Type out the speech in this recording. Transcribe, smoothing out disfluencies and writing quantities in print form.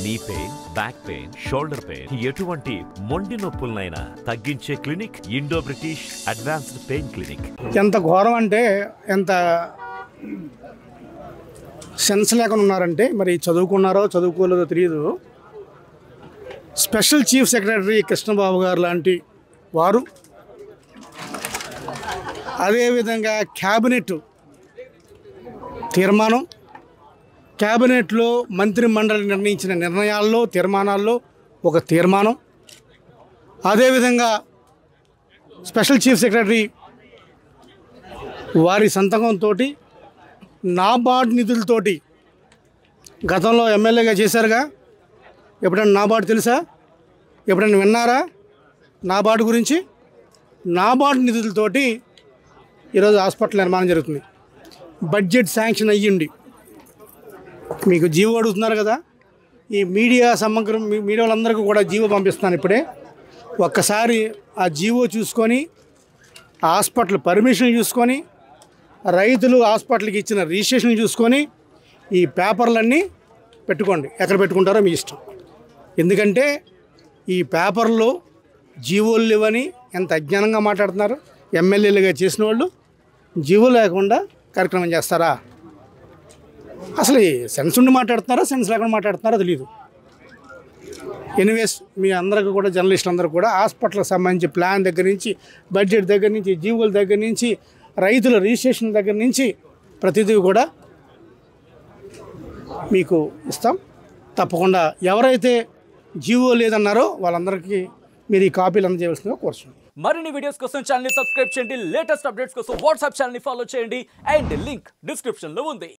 Knee pain, back pain, shoulder pain, ఎటువంటి మొండి నొప్పులనైనా తగ్గించే clinic Indo British advanced pain clinic. ఎంత ఘోరం అంటే ఎంత సెన్స్ లేకుండా ఉన్నారంటే, మరి చదువుకున్నారో చదువుకోలేదో తెలియదు. స్పెషల్ చీఫ్ సెక్రటరీ కృష్ణబాబు గారు లాంటి వారు, అదేవిధంగా క్యాబినెట్ తీర్మానం, క్యాబినెట్లో మంత్రి మండలి నిర్ణయించిన నిర్ణయాల్లో తీర్మానాల్లో ఒక తీర్మానం, అదేవిధంగా స్పెషల్ చీఫ్ సెక్రటరీ వారి సంతకంతో నాబార్డ్ నిధులతోటి గతంలో ఎమ్మెల్యేగా చేశారుగా. ఎప్పుడైనా నాబార్డ్ తెలుసా? ఎప్పుడైనా విన్నారా నాబార్డ్ గురించి? నాబార్డ్ నిధులతోటి ఈరోజు హాస్పిటల్ నిర్మాణం జరుగుతుంది. బడ్జెట్ శాంక్షన్ అయ్యింది. మీకు జీవో అడుగుతున్నారు కదా, ఈ మీడియా సమగ్రం మీడియా వాళ్ళందరికీ కూడా జీవో పంపిస్తున్నాను ఇప్పుడే. ఒక్కసారి ఆ జీవో చూసుకొని, హాస్పిటల్ పర్మిషన్ చూసుకొని, రైతులు హాస్పిటల్కి ఇచ్చిన రిజిస్ట్రేషన్ చూసుకొని ఈ పేపర్లన్నీ పెట్టుకోండి. ఎక్కడ పెట్టుకుంటారో మీ ఇష్టం. ఎందుకంటే ఈ పేపర్లో జీవోలు లేవని ఎంత అజ్ఞానంగా మాట్లాడుతున్నారు. ఎమ్మెల్యేలుగా చేసిన వాళ్ళు జీవో లేకుండా కార్యక్రమం చేస్తారా? అసలు సెన్స్ ఉండి మాట్లాడుతున్నారా, సెన్స్ లేకుండా మాట్లాడుతున్నారో తెలియదు. ఎనీవేస్, మీ అందరికీ కూడా, జర్నలిస్టులు అందరూ కూడా హాస్పిటల్కి సంబంధించి ప్లాన్ దగ్గర నుంచి, బడ్జెట్ దగ్గర నుంచి, జీవోల దగ్గర నుంచి, రైతుల రిజిస్ట్రేషన్ దగ్గర నుంచి ప్రతిదీ కూడా మీకు ఇస్తాం. తప్పకుండా ఎవరైతే జీవో లేదన్నారో వాళ్ళందరికీ మీరు ఈ కాపీలు అందజేయవలసిందిగా కోరుతున్నాం. మరిన్ని వీడియోస్ కోసం ఛానల్ ని సబ్స్క్రైబ్ చేయండి. లేటెస్ట్ అప్డేట్స్ కోసం వాట్సాప్ ఛానల్ ని ఫాలో చేయండి. అండ్ లింక్ డిస్క్రిప్షన్ లో ఉంది.